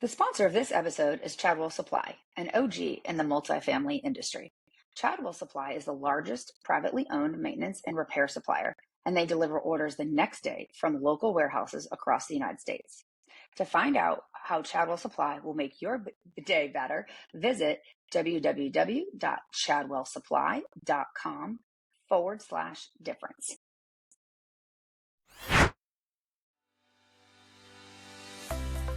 The sponsor of this episode is Chadwell Supply, an OG in the multifamily industry. Chadwell Supply is the largest privately owned maintenance and repair supplier, and they deliver orders the next day from local warehouses across the United States. To find out how Chadwell Supply will make your day better, visit www.chadwellsupply.com/difference.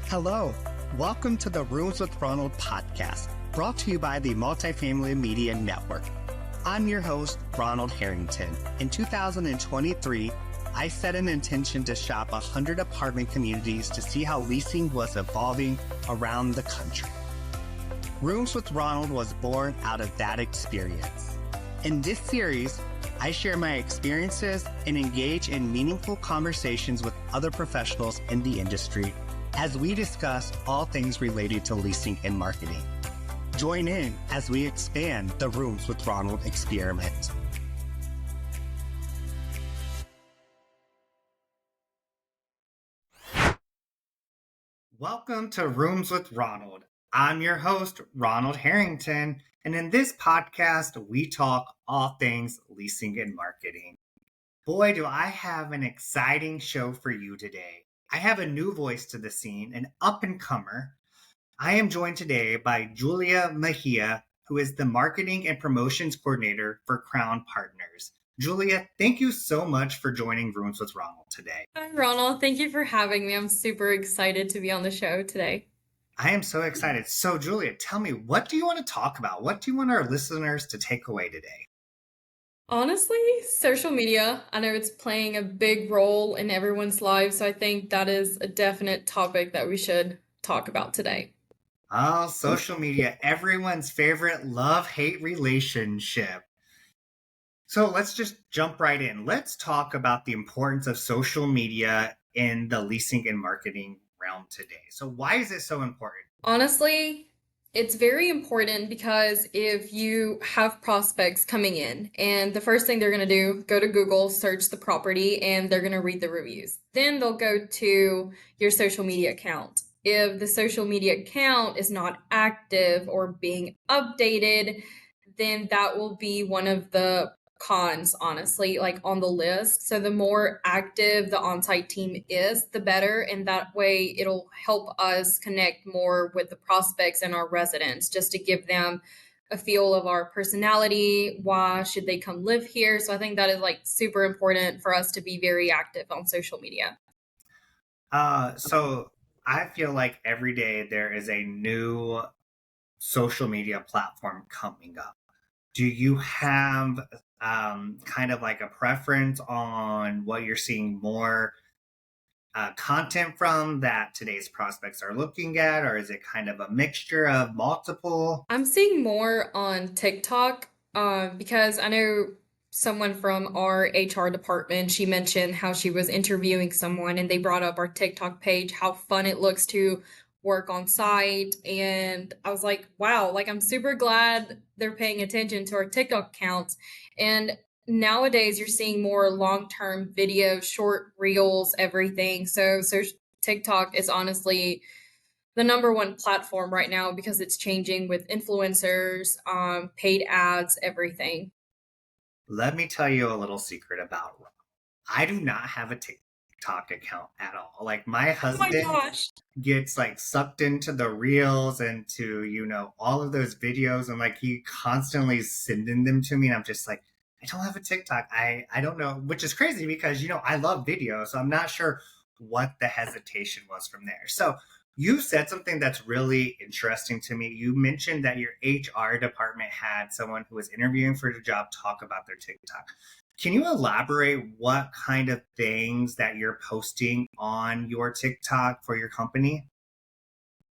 Hello, welcome to the Rooms with Ronald podcast, brought to you by the Multifamily Media Network. I'm your host, Ronald Harrington. In 2023, I set an intention to shop 100 apartment communities to see how leasing was evolving around the country. Rooms with Ronald was born out of that experience. In this series, I share my experiences and engage in meaningful conversations with other professionals in the industry as we discuss all things related to leasing and marketing. Join in as we expand the Rooms with Ronald experiment. Welcome to Rooms with Ronald. I'm your host, Ronald Harrington, and in this podcast, we talk all things leasing and marketing. Boy, do I have an exciting show for you today. I have a new voice to the scene, an up-and-comer. I am joined today by Julia Mejia, who is the Marketing and Promotions Coordinator for Crown Partners. Julia, thank you so much for joining Rooms with Ronald today. Hi, Ronald. Thank you for having me. I'm super excited to be on the show today. I am so excited. So, Julia, tell me, what do you want to talk about? What do you want our listeners to take away today? Honestly, social media, I know it's playing a big role in everyone's lives, so I think that is a definite topic that we should talk about today. Oh, social media, everyone's favorite love-hate relationship. So let's just jump right in. Let's talk about the importance of social media in the leasing and marketing realm today. So why is it so important? Honestly, it's very important because if you have prospects coming in and the first thing they're going to do, go to Google, search the property, and they're going to read the reviews. Then they'll go to your social media account. If the social media account is not active or being updated, then that will be one of the cons, honestly, like on the list. So the more active the on-site team is, the better. And that way it'll help us connect more with the prospects and our residents, just to give them a feel of our personality. Why should they come live here? So I think that is like super important for us to be very active on social media. So I feel like every day there is a new social media platform coming up. Do you have kind of like a preference on what you're seeing more content from that today's prospects are looking at, or is it kind of a mixture of multiple? I'm seeing more on TikTok because I know someone from our HR department, she mentioned how she was interviewing someone and they brought up our TikTok page, how fun it looks to work on site. And I was like, wow, like I'm super glad they're paying attention to our TikTok accounts. And nowadays you're seeing more long-term videos, short reels, everything. So TikTok is honestly the number one platform right now because it's changing with influencers, paid ads, everything. Let me tell you a little secret about Ron. I do not have a TikTok account at all. Like my Oh my husband gosh. gets like sucked into the reels and to, all of those videos, and like he constantly sending them to me, and I'm just like, I don't have a TikTok. I don't know, which is crazy because I love video, so I'm not sure what the hesitation was from there. So you said something that's really interesting to me. You mentioned that your HR department had someone who was interviewing for the job talk about their TikTok. Can you elaborate what kind of things that you're posting on your TikTok for your company?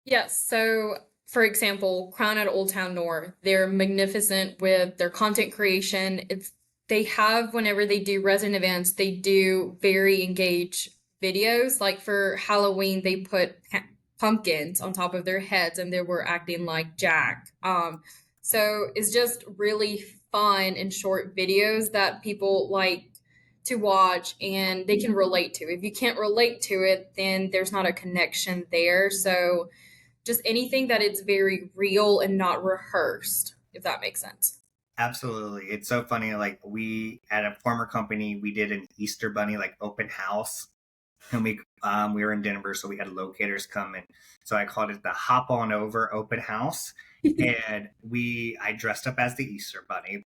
Yes. So, for example, Crown at Old Town North, they're magnificent with their content creation. They have, whenever they do resin events, they do very engaged videos. Like for Halloween, they put pumpkins on top of their heads and they were acting like Jack. So it's just really fun and short videos that people like to watch and they can relate to. If you can't relate to it, then there's not a connection there. So just anything that it's very real and not rehearsed, if that makes sense. Absolutely. It's so funny. Like we at a former company, we did an Easter bunny like open house, and we were in Denver, so we had locators come in. So I called it the hop on over open house. And I dressed up as the Easter bunny,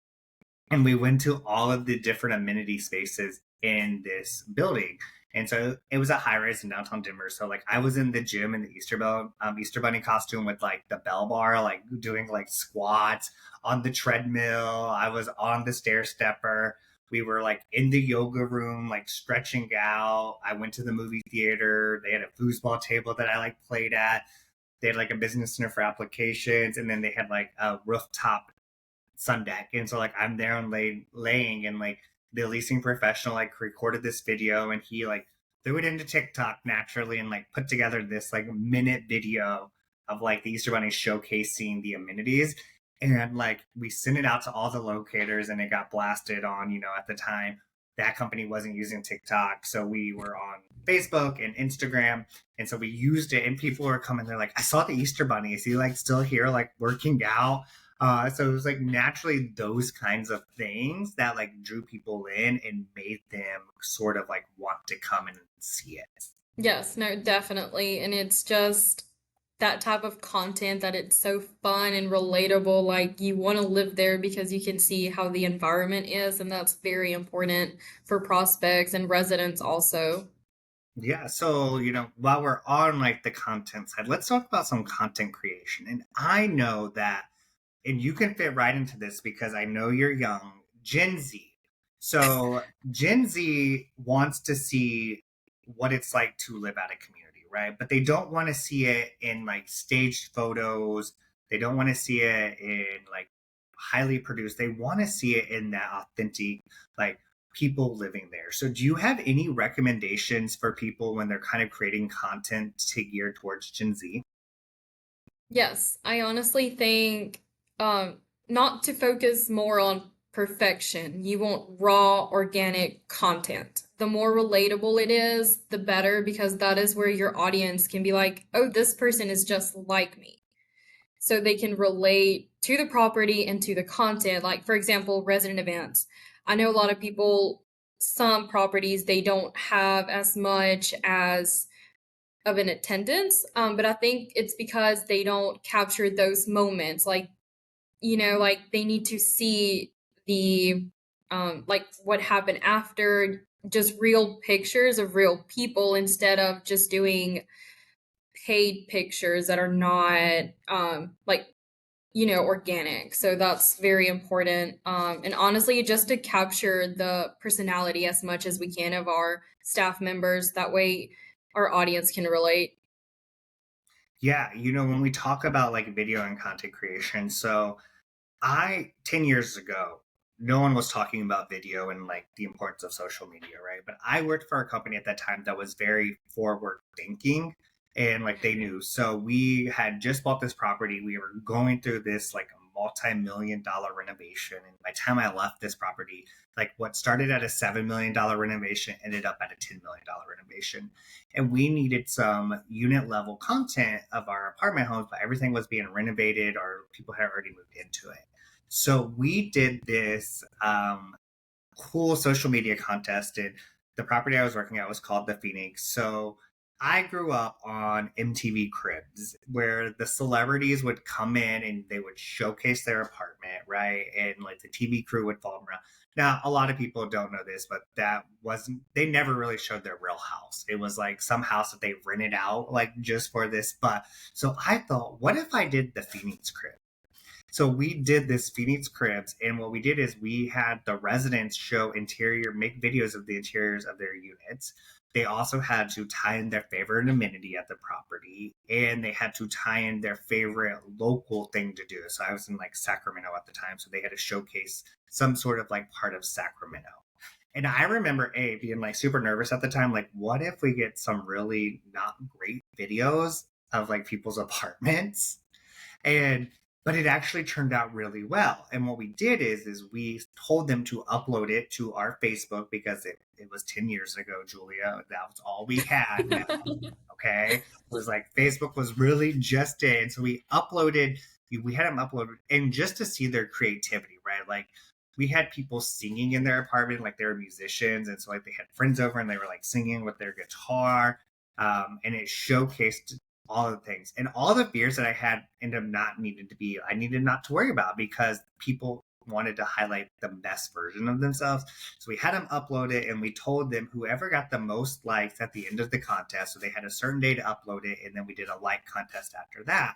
and we went to all of the different amenity spaces in this building. And so it was a high rise in downtown Denver. So like I was in the gym in the Easter bunny costume with like the bell bar, like doing like squats on the treadmill. I was on the stair stepper. We were like in the yoga room, like stretching out. I went to the movie theater. They had a foosball table that I like played at. They had like a business center for applications, and then they had like a rooftop sun deck. And so like I'm there and laying, and like the leasing professional like recorded this video, and he like threw it into TikTok naturally and like put together this like minute video of like the Easter Bunny showcasing the amenities. And like we sent it out to all the locators, and it got blasted on, at the time that company wasn't using TikTok. So we were on Facebook and Instagram. And so we used it, and people were coming. They're like, I saw the Easter Bunny. Is he like still here, like working out? So it was like naturally those kinds of things that like drew people in and made them sort of like want to come and see it. Yes, no, definitely. And it's just that type of content that it's so fun and relatable. Like you want to live there because you can see how the environment is, and that's very important for prospects and residents also. Yeah. So, while we're on like the content side, let's talk about some content creation. And I know that, and you can fit right into this because I know you're young, Gen Z. So Gen Z wants to see what it's like to live at a community, right? But they don't want to see it in like staged photos. They don't want to see it in like highly produced. They want to see it in that authentic, like people living there. So do you have any recommendations for people when they're kind of creating content to gear towards Gen Z? Yes, I honestly think not to focus more on perfection. You want raw, organic content. The more relatable it is, the better, because that is where your audience can be like, oh, this person is just like me. So they can relate to the property and to the content. Like, for example, resident events. I know a lot of people, some properties, they don't have as much as of an attendance. But I think it's because they don't capture those moments. Like, like they need to see the like what happened after, just real pictures of real people instead of just doing paid pictures that are not like organic. So that's very important. And honestly, just to capture the personality as much as we can of our staff members, that way our audience can relate. Yeah, when we talk about like video and content creation, so 10 years ago, no one was talking about video and like the importance of social media, right? But I worked for a company at that time that was very forward thinking, and like they knew. So we had just bought this property. We were going through this like a multi-million dollar renovation. And by the time I left this property, like what started at a $7 million renovation ended up at a $10 million renovation. And we needed some unit level content of our apartment homes, but everything was being renovated or people had already moved into it. So we did this cool social media contest, and the property I was working at was called the Phoenix. So I grew up on MTV Cribs, where the celebrities would come in and they would showcase their apartment, right? And like the TV crew would follow them around. Now, a lot of people don't know this, but they never really showed their real house. It was like some house that they rented out, like just for this. But so I thought, what if I did the Phoenix Crib? So we did this Phoenix Cribs, and what we did is we had the residents make videos of the interiors of their units. They also had to tie in their favorite amenity at the property, and they had to tie in their favorite local thing to do. So I was in like Sacramento at the time, so they had to showcase some sort of like part of Sacramento. And I remember being like super nervous at the time, like, what if we get some really not great videos of like people's apartments? But it actually turned out really well. And what we did is we told them to upload it to our Facebook because it was 10 years ago, Julia. That was all we had. Okay. It was like Facebook was really just it. And so we had them uploaded, and just to see their creativity, right? Like we had people singing in their apartment, like they were musicians. And so like they had friends over and they were like singing with their guitar. And it showcased all the things and all the fears that I had ended up not needed to be, I needed not to worry about because people wanted to highlight the best version of themselves. So we had them upload it and we told them whoever got the most likes at the end of the contest. So they had a certain day to upload it. And then we did a like contest after that.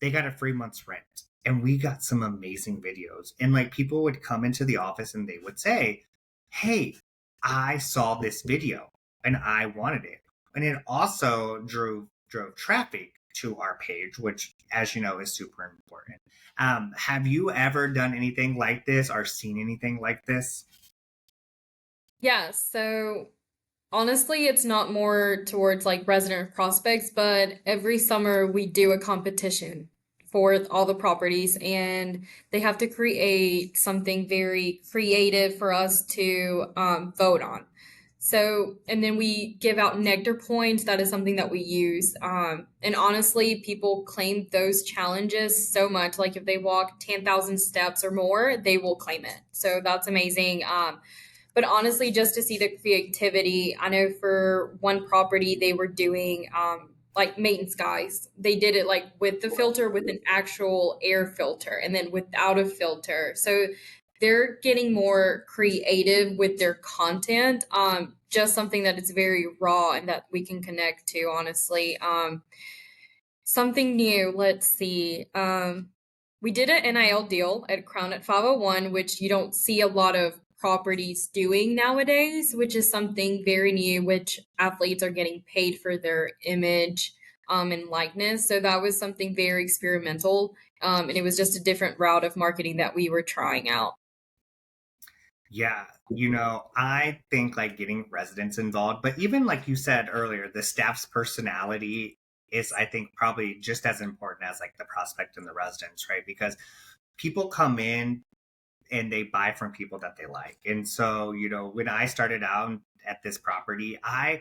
They got a free month's rent. And we got some amazing videos. And like people would come into the office and they would say, hey, I saw this video and I wanted it. And it also drove traffic to our page, which, as you know, is super important. Have you ever done anything like this or seen anything like this? Yeah, so honestly, it's not more towards like resident prospects, but every summer we do a competition for all the properties, and they have to create something very creative for us to vote on. So, and then we give out nectar points. That is something that we use. And honestly, people claim those challenges so much. Like if they walk 10,000 steps or more, they will claim it. So that's amazing. But honestly, just to see the creativity, I know for one property they were doing like maintenance guys. They did it like with the filter, with an actual air filter, and then without a filter. So they're getting more creative with their content. Just something that is very raw and that we can connect to, honestly. Something new, let's see. We did an NIL deal at Crown at 501, which you don't see a lot of properties doing nowadays, which is something very new, which athletes are getting paid for their image and likeness. So that was something very experimental. And it was just a different route of marketing that we were trying out. Yeah, I think like getting residents involved, but even like you said earlier, the staff's personality is, I think, probably just as important as like the prospect and the residents, right? Because people come in and they buy from people that they like. And so, when I started out at this property, I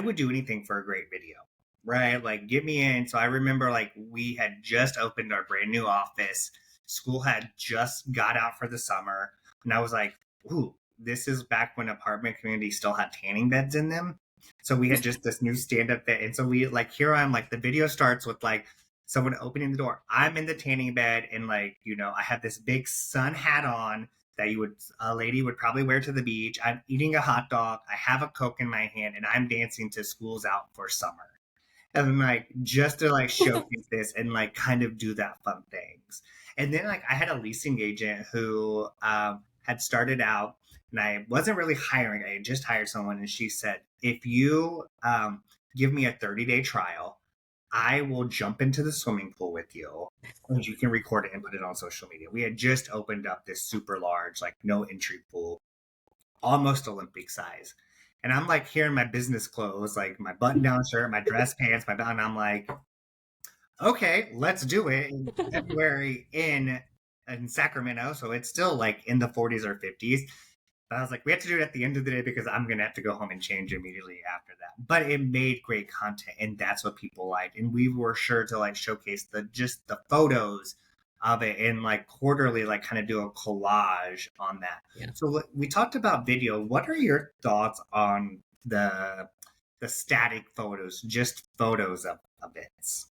would do anything for a great video, right? Like get me in. So I remember like we had just opened our brand new office. School had just got out for the summer. And I was like, ooh, this is back when apartment communities still had tanning beds in them. So we had just this new stand-up bed. And so we like, here I'm like, the video starts with like someone opening the door. I'm in the tanning bed and like, I have this big sun hat on that a lady would probably wear to the beach. I'm eating a hot dog. I have a Coke in my hand and I'm dancing to School's Out for Summer. And like, just to like showcase this and like kind of do that fun things. And then like I had a leasing agent who had started out and I wasn't really hiring. I had just hired someone and she said, if you give me a 30-day trial, I will jump into the swimming pool with you and you can record it and put it on social media. We had just opened up this super large, like no entry pool, almost Olympic size. And I'm like here in my business clothes, like my button down shirt, my dress pants, my belt. And I'm like, okay, let's do it in February in Sacramento. So it's still like in the 40s or 50s. But I was like, we have to do it at the end of the day because I'm going to have to go home and change immediately after that. But it made great content and that's what people liked. And we were sure to like showcase just the photos of it and like quarterly, like kind of do a collage on that. Yeah. So we talked about video. What are your thoughts on the static photos, just photos of events?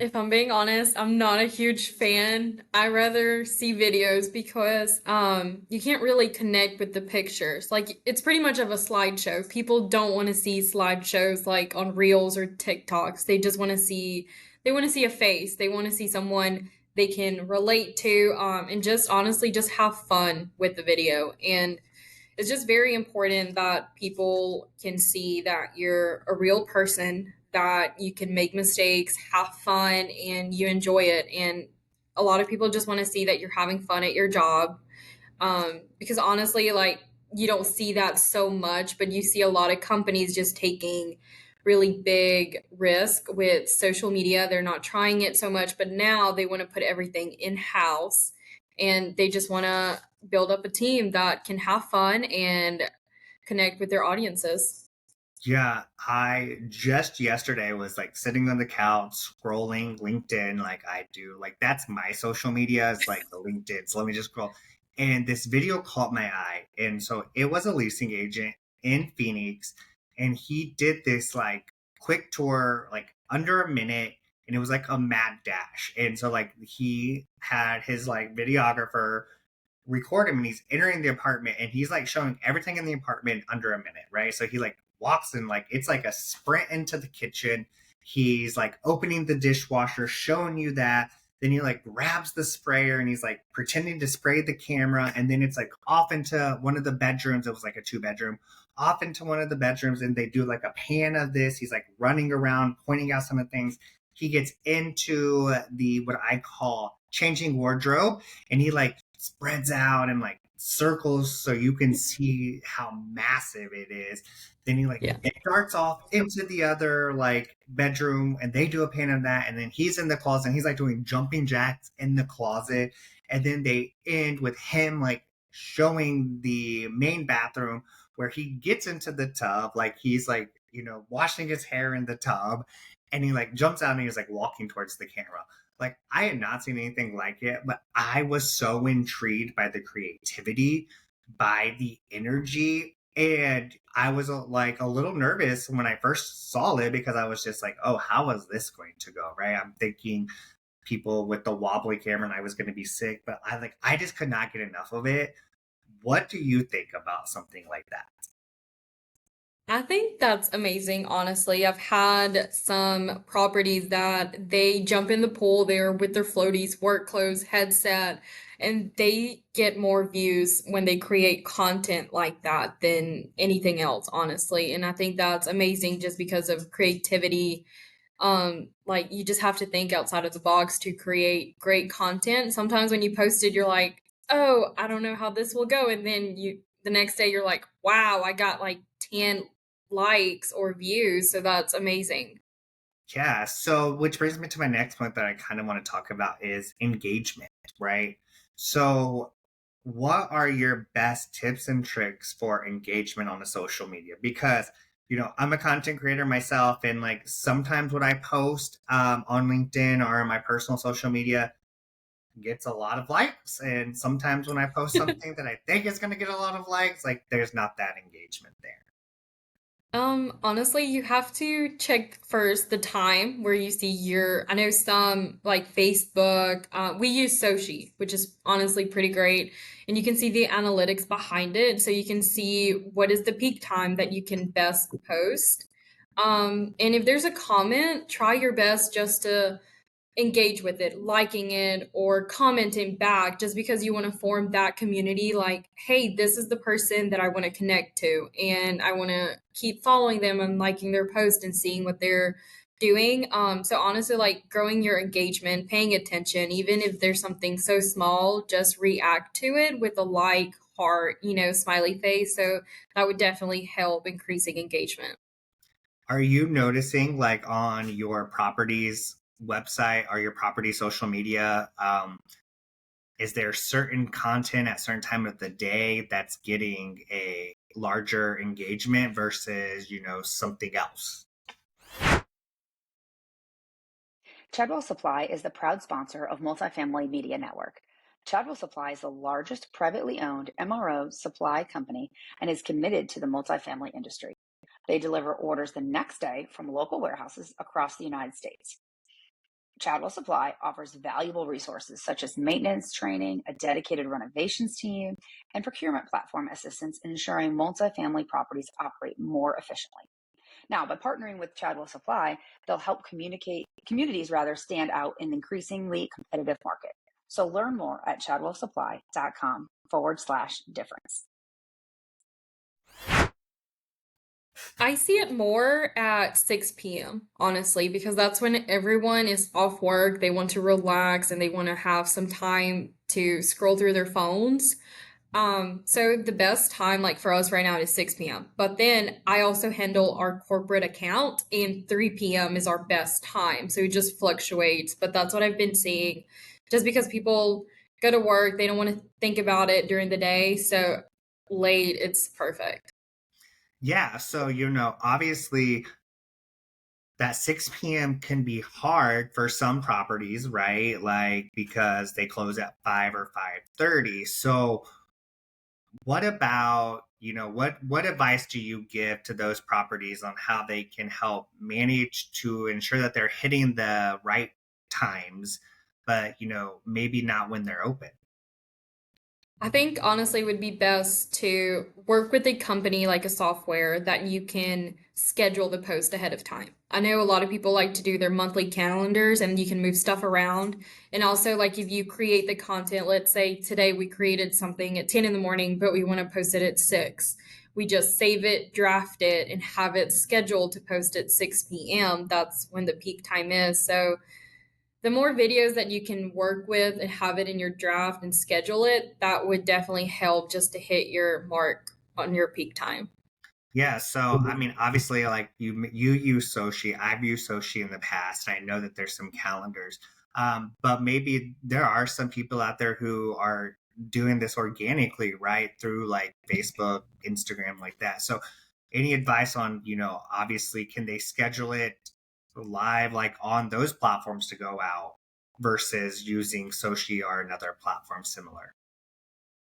If I'm being honest, I'm not a huge fan. I rather see videos because you can't really connect with the pictures. Like it's pretty much of a slideshow. People don't want to see slideshows like on Reels or TikToks. They want to see a face. They want to see someone they can relate to and just honestly just have fun with the video. And it's just very important that people can see that you're a real person, that you can make mistakes, have fun, and you enjoy it. And a lot of people just want to see that you're having fun at your job. Because honestly, like you don't see that so much, but you see a lot of companies just taking really big risk with social media. They're not trying it so much, but now they want to put everything in house and they just want to build up a team that can have fun and connect with their audiences. Yeah, I just yesterday was like sitting on the couch scrolling LinkedIn like I do. Like that's my social media is like the LinkedIn. So let me just scroll. And this video caught my eye. And so it was a leasing agent in Phoenix. And he did this like quick tour, like under a minute. And it was like a mad dash. And so like he had his like videographer record him and he's entering the apartment and he's like showing everything in the apartment under a minute, right? So he like walks in like it's like a sprint into the kitchen. He's like opening the dishwasher, showing you that. Then he like grabs the sprayer and he's like pretending to spray the camera. And then it's like off into one of the bedrooms. It was like a 2 bedroom, off into one of the bedrooms. And they do like a pan of this. He's like running around, pointing out some of the things. He gets into the what I call changing wardrobe and he like spreads out and like circles so you can see how massive it is. Then he like Yeah. starts off into the other like bedroom and they do a pan of that and then he's in the closet and he's like doing jumping jacks in the closet and then they end with him like showing the main bathroom where he gets into the tub like he's like washing his hair in the tub and he like jumps out and he's like walking towards the camera. Like I had not seen anything like it, but I was so intrigued by the creativity, by the energy, and I was like a little nervous when I first saw it because I was just like, "Oh, how is this going to go?" Right? I'm thinking people with the wobbly camera and I was going to be sick, but I just could not get enough of it. What do you think about something like that? I think that's amazing, honestly. I've had some properties that they jump in the pool there with their floaties, work clothes, headset, and they get more views when they create content like that than anything else, honestly. And I think that's amazing just because of creativity. Like you just have to think outside of the box to create great content. Sometimes when you post it, you're like, "Oh, I don't know how this will go." And then the next day you're like, "Wow, I got like 10 likes or views." So that's amazing. Yeah. So, which brings me to my next point that I kind of want to talk about is engagement, right? So, what are your best tips and tricks for engagement on the social media? Because, I'm a content creator myself, and like sometimes what I post on LinkedIn or my personal social media gets a lot of likes. And sometimes when I post something that I think is going to get a lot of likes, like there's not that engagement there. Honestly, you have to check first the time where you see I know some like Facebook, we use Sochi, which is honestly pretty great. And you can see the analytics behind it. So you can see what is the peak time that you can best post. And if there's a comment, try your best just to engage with it, liking it or commenting back just because you want to form that community like, hey, this is the person that I want to connect to and I want to keep following them and liking their post and seeing what they're doing. So honestly, like growing your engagement, paying attention, even if there's something so small, just react to it with a like, heart, smiley face. So that would definitely help increasing engagement. Are you noticing like on your property's website or your property social media, is there certain content at certain time of the day that's getting a larger engagement versus, something else? Chadwell Supply is the proud sponsor of Multifamily Media Network. Chadwell Supply is the largest privately owned MRO supply company and is committed to the multifamily industry. They deliver orders the next day from local warehouses across the United States. Chadwell Supply offers valuable resources such as maintenance training, a dedicated renovations team, and procurement platform assistance, ensuring multifamily properties operate more efficiently. Now, by partnering with Chadwell Supply, they'll help communities rather stand out in an increasingly competitive market. So learn more at chadwellsupply.com/difference. I see it more at 6 p.m., honestly, because that's when everyone is off work. They want to relax and they want to have some time to scroll through their phones. So the best time, like for us right now, is 6 p.m. But then I also handle our corporate account, and 3 p.m. is our best time. So it just fluctuates. But that's what I've been seeing just because people go to work, they don't want to think about it during the day. So late, it's perfect. Yeah, so obviously that 6 p.m. can be hard for some properties, right? Like because they close at 5 or 5:30. So what about, what advice do you give to those properties on how they can help manage to ensure that they're hitting the right times, but maybe not when they're open? I think honestly it would be best to work with a company like a software that you can schedule the post ahead of time. I know a lot of people like to do their monthly calendars and you can move stuff around. And also, like if you create the content, let's say today we created something at 10 in the morning, but we want to post it at 6. We just save it, draft it, and have it scheduled to post at 6 p.m. That's when the peak time is. So the more videos that you can work with and have it in your draft and schedule it, that would definitely help just to hit your mark on your peak time. Yeah, so I mean, obviously, like you use Sochi. I've used Sochi in the past. I know that there's some calendars, but maybe there are some people out there who are doing this organically, right, through like Facebook, Instagram, like that. So, any advice on, obviously, can they schedule it live, like on those platforms to go out versus using Sochi or another platform similar?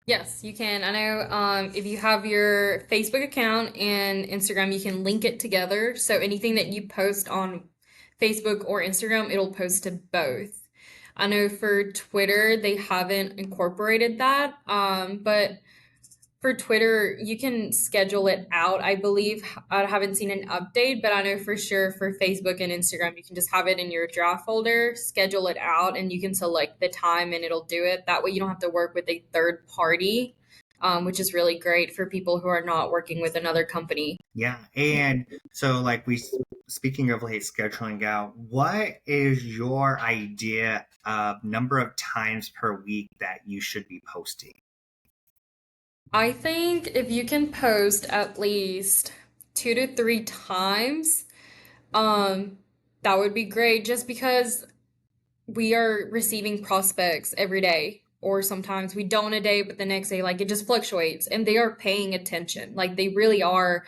Yes, you can. I know if you have your Facebook account and Instagram, you can link it together. So anything that you post on Facebook or Instagram, it'll post to both. I know for Twitter, they haven't incorporated that, but for Twitter, you can schedule it out, I believe. I haven't seen an update, but I know for sure for Facebook and Instagram, you can just have it in your draft folder, schedule it out, and you can select the time and it'll do it. That way, you don't have to work with a third party, which is really great for people who are not working with another company. Yeah, and so like speaking of like scheduling out, what is your idea of number of times per week that you should be posting? I think if you can post at least 2 to 3 times, um, that would be great just because we are receiving prospects every day, or sometimes we don't a day, but the next day, like it just fluctuates, and they are paying attention. Like they really are.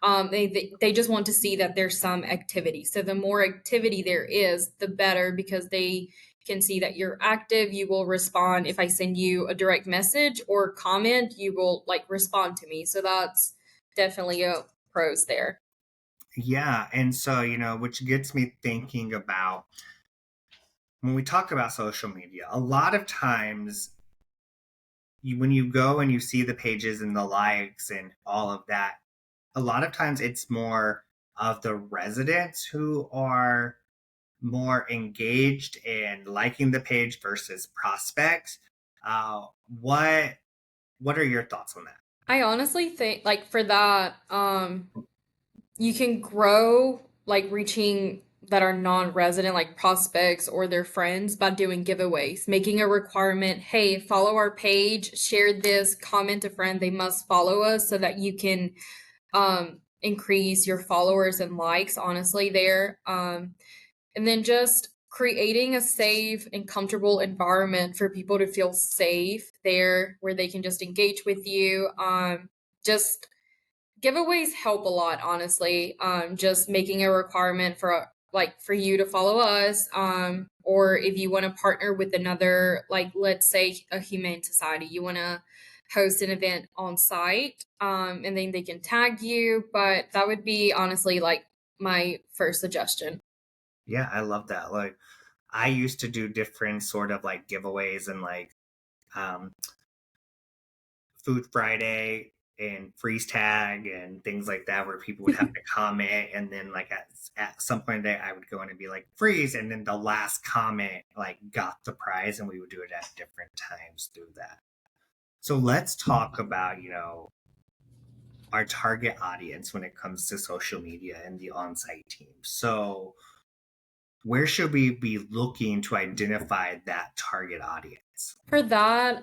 They just want to see that there's some activity. So the more activity there is, the better, because they can see that you're active. You will respond if I send you a direct message or comment. You will like respond to me. So that's definitely a pros there. Yeah, and so which gets me thinking about when we talk about social media, a lot of times when you go and you see the pages and the likes and all of that, a lot of times it's more of the residents who are more engaged and liking the page versus prospects. Uh, what what are your thoughts on that? I honestly think like for that, you can grow like reaching that are non-resident like prospects or their friends by doing giveaways, making a requirement, hey, follow our page, share this, comment a friend, they must follow us, so that you can increase your followers and likes honestly there. And then just creating a safe and comfortable environment for people to feel safe there, where they can just engage with you. Just giveaways help a lot, honestly. Just making a requirement for like for you to follow us, or if you want to partner with another, like let's say a humane society, you want to host an event on site, and then they can tag you. But that would be honestly like my first suggestion. Yeah, I love that. Like I used to do different sort of like giveaways and like um, Food Friday and freeze tag and things like that, where people would have to comment, and then like at some point in the day I would go in and be like freeze, and then the last comment like got the prize, and we would do it at different times through that. So let's talk about our target audience when it comes to social media and the on-site team. So where should we be looking to identify that target audience? For that,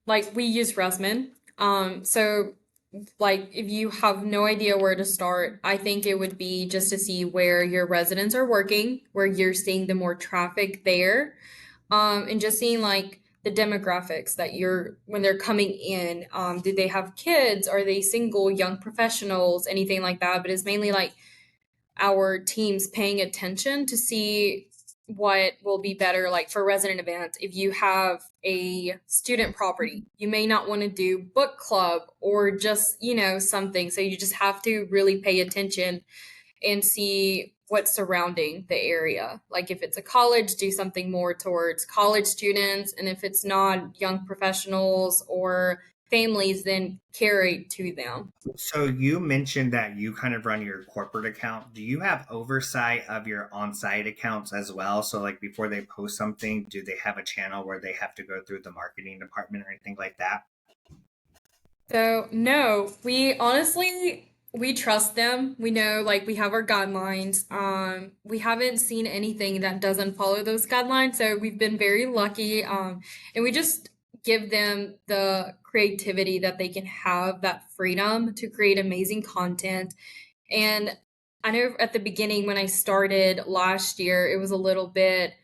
like we use Resman. So like if you have no idea where to start, I think it would be just to see where your residents are working, where you're seeing the more traffic there, and just seeing like the demographics that when they're coming in. Do they have kids? Are they single, young professionals, anything like that? But it's mainly like our teams paying attention to see what will be better, like for resident events. If you have a student property, you may not want to do book club or just, something. So you just have to really pay attention and see what's surrounding the area. Like if it's a college, do something more towards college students. And if it's not, young professionals or families, then carry to them. So you mentioned that you kind of run your corporate account. Do you have oversight of your on-site accounts as well? So like before they post something, do they have a channel where they have to go through the marketing department or anything like that? So no, we trust them. We know, like, we have our guidelines. We haven't seen anything that doesn't follow those guidelines. So we've been very lucky. And we just give them the creativity that they can have, that freedom to create amazing content. And I know at the beginning when I started last year, it was a little bit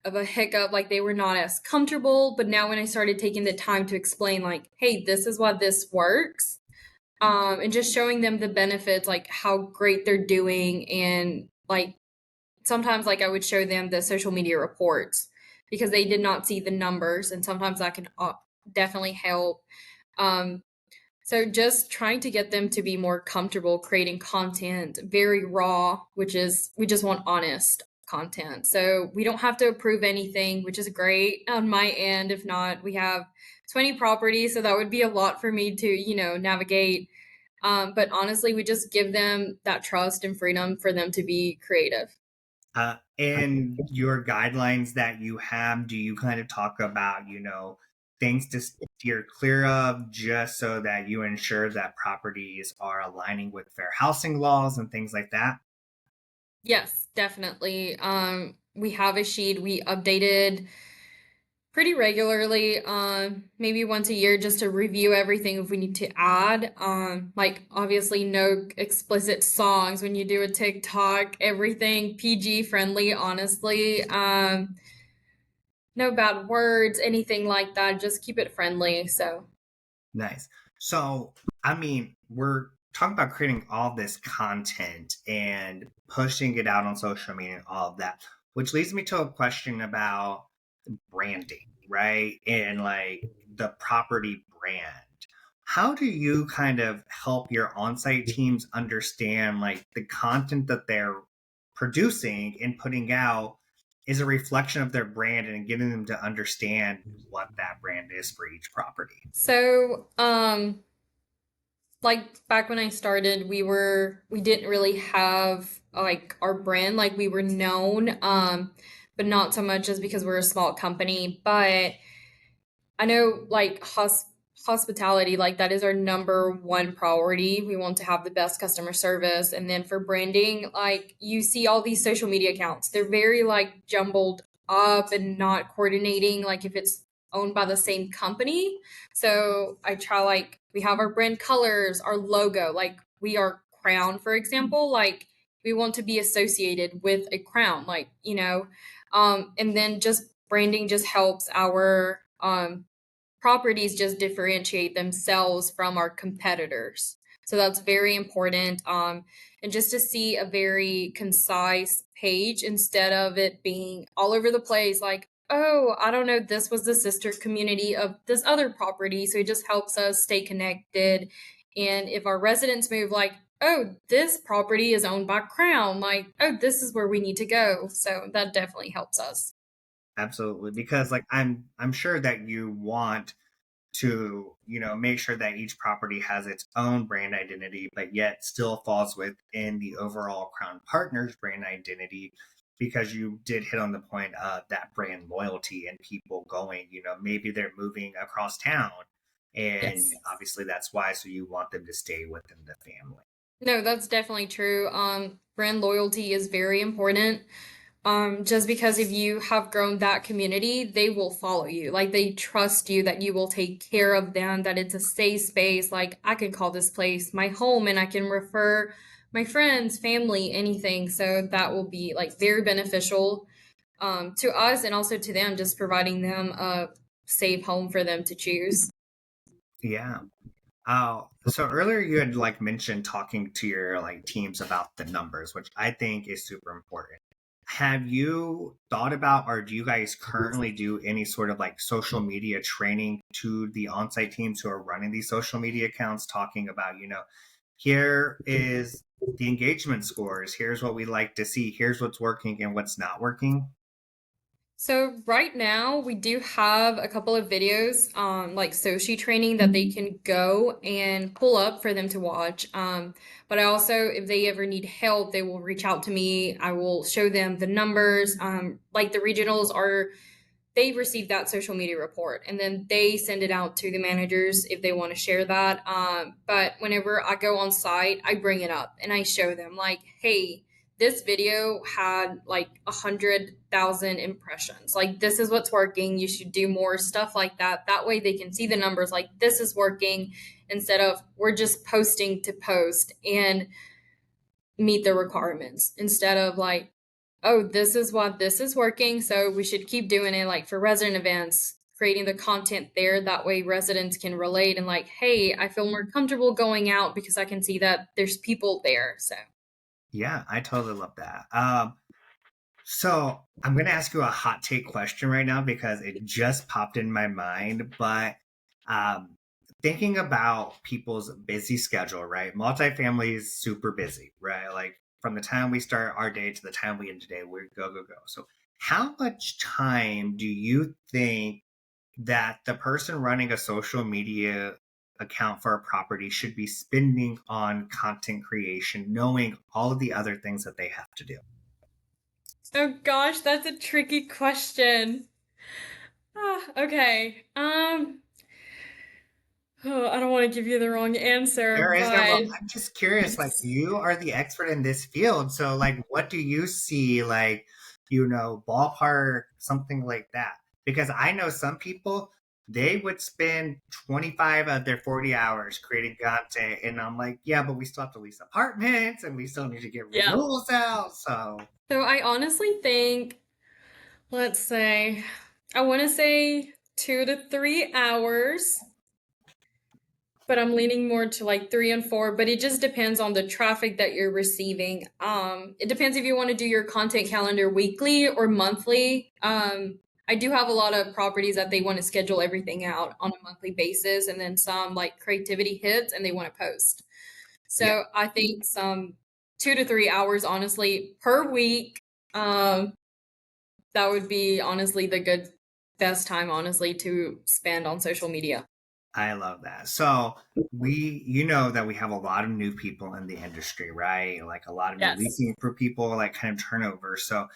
of a hiccup, like they were not as comfortable. But now when I started taking the time to explain, like, hey, this is why this works, and just showing them the benefits, like how great they're doing. And like sometimes, like, I would show them the social media reports because they did not see the numbers, and sometimes that can definitely help. Um, so just trying to get them to be more comfortable creating content, very raw, which is, we just want honest content. So we don't have to approve anything, which is great on my end. If not, we have 20 properties, so that would be a lot for me to, navigate. But honestly, we just give them that trust and freedom for them to be creative. And your guidelines that you have, do you kind of talk about, things to steer clear of just so that you ensure that properties are aligning with fair housing laws and things like that? Yes, definitely. We have a sheet we updated pretty regularly, maybe once a year, just to review everything if we need to add. Like obviously no explicit songs when you do a TikTok, everything PG friendly, honestly. No bad words, anything like that. Just keep it friendly. So Nice. So, I mean, we're talking about creating all this content and pushing it out on social media and all of that, which leads me to a question about branding, right? And like the property brand. How do you kind of help your on-site teams understand like the content that they're producing and putting out is a reflection of their brand and getting them to understand what that brand is for each property? so like back when I started, we didn't really have like our brand, like we were known, but not so much just because we're a small company. But I know, like, hospitality, like that is our number one priority. We want to have the best customer service. And then for branding, like you see all these social media accounts, they're very like jumbled up and not coordinating, like if it's owned by the same company. So I try, like, we have our brand colors, our logo, like we are crown, for example, like we want to be associated with a crown, like, and then just branding just helps our properties just differentiate themselves from our competitors. So that's very important. And just to see a very concise page instead of it being all over the place, like, oh, I don't know, this was the sister community of this other property. So it just helps us stay connected. And if our residents move, like, oh, this property is owned by Crown, like, oh, this is where we need to go. So that definitely helps us. Absolutely, because like I'm sure that you want to, make sure that each property has its own brand identity, but yet still falls within the overall Crown Partners brand identity, because you did hit on the point of that brand loyalty and people going, maybe they're moving across town, and Yes. obviously that's why, so you want them to stay within the family. No, that's definitely true. Brand loyalty is very important. Just because if you have grown that community, they will follow you. Like they trust you that you will take care of them, that it's a safe space. Like I can call this place my home and I can refer my friends, family, anything. So that will be like very beneficial to us and also to them, just providing them a safe home for them to choose. Yeah. Oh, so earlier you had like mentioned talking to your like teams about the numbers, which I think is super important. Have you thought about, or do you guys currently do any sort of like social media training to the on-site teams who are running these social media accounts, talking about, here is the engagement scores, here's what we like to see, here's what's working and what's not working? So right now we do have a couple of videos like Sochi training that they can go and pull up for them to watch. But I also, if they ever need help, they will reach out to me. I will show them the numbers. Like the regionals are, they receive that social media report and then they send it out to the managers if they want to share that. But whenever I go on site, I bring it up and I show them like, hey, this video had like 100,000 impressions. Like, this is what's working. You should do more stuff like that. That way they can see the numbers like this is working instead of we're just posting to post and meet the requirements instead of like, oh, this is working, so we should keep doing it. Like for resident events, creating the content there. That way residents can relate and like, hey, I feel more comfortable going out because I can see that there's people there. So Yeah, I totally love that. So I'm going to ask you a hot take question right now because it just popped in my mind. But um, thinking about people's busy schedule, right? Multifamily is super busy, right? Like from the time we start our day to the time we end the day, we go, go, go. So how much time do you think that the person running a social media account for a property should be spending on content creation, knowing all of the other things that they have to do? oh gosh, that's a tricky question. Okay. Oh, I don't want to give you the wrong answer, There is no wrong. but I'm just curious, like you are the expert in this field. So like what do you see like, ballpark, something like that? Because I know some people, they would spend 25 of their 40 hours creating content. And I'm like, yeah, but we still have to lease apartments and we still need to get yeah. renewals out. So I honestly think, let's say, I want to say 2 to 3 hours, but I'm leaning more to like 3 and 4, but it just depends on the traffic that you're receiving. It depends if you want to do your content calendar weekly or monthly. I do have a lot of properties that they want to schedule everything out on a monthly basis, and then some like creativity hits and they want to post. Yeah, So I think some 2 to 3 hours, honestly, per week. That would be honestly the good best time, honestly, to spend on social media. I love that. So you know that we have a lot of new people in the industry, right? Like a lot of new Yes. leasing for people, like kind of turnover. So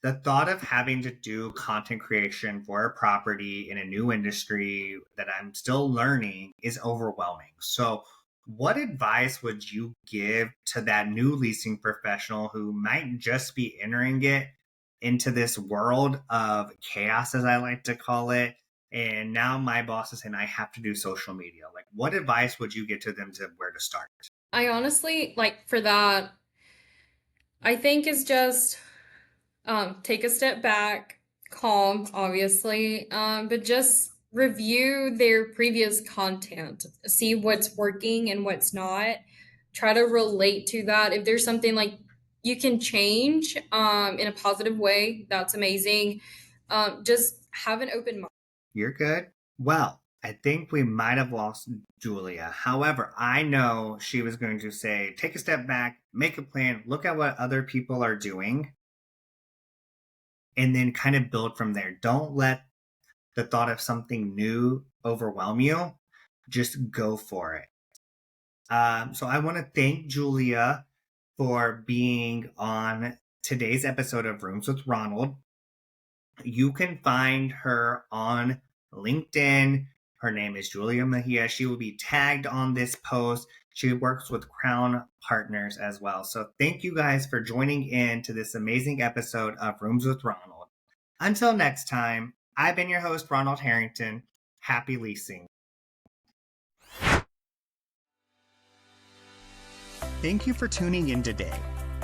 the thought of having to do content creation for a property in a new industry that I'm still learning is overwhelming. So, what advice would you give to that new leasing professional who might just be entering it into this world of chaos, as I like to call it? And now my boss is saying I have to do social media. Like, what advice would you give to them to where to start? I honestly, like for that, I think is just take a step back, calm, obviously, but just review their previous content, see what's working and what's not. Try to relate to that. If there's something like you can change in a positive way, that's amazing. Just have an open mind. You're good? Well, I think we might have lost Julia. However, I know she was going to say, take a step back, make a plan, look at what other people are doing, and then kind of build from there. Don't let the thought of something new overwhelm you. Just go for it. So I want to thank Julia for being on today's episode of Rooms with Ronald. You can find her on LinkedIn. Her name is Julia Mejia. She will be tagged on this post. She works with Crown Partners as well. So thank you guys for joining in to this amazing episode of Rooms with Ronald. Until next time, I've been your host, Ronald Harrington. Happy leasing. Thank you for tuning in today.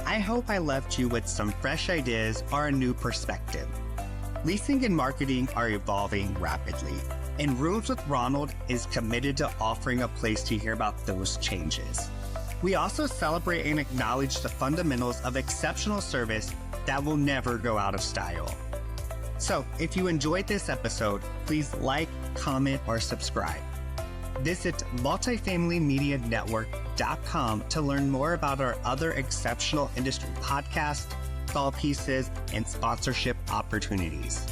I hope I left you with some fresh ideas or a new perspective. Leasing and marketing are evolving rapidly, and Rooms with Ronald is committed to offering a place to hear about those changes. We also celebrate and acknowledge the fundamentals of exceptional service that will never go out of style. So, if you enjoyed this episode, please like, comment, or subscribe. Visit multifamilymedianetwork.com to learn more about our other exceptional industry podcasts, thought pieces, and sponsorship opportunities.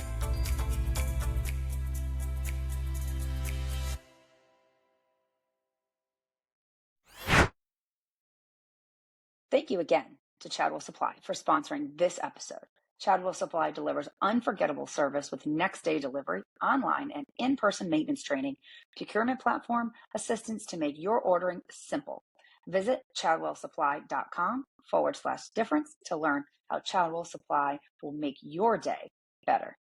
Thank you again to Chadwell Supply for sponsoring this episode. Chadwell Supply delivers unforgettable service with next-day delivery, online and in-person maintenance training, procurement platform, assistance to make your ordering simple. Visit chadwellsupply.com/difference to learn how Chadwell Supply will make your day better.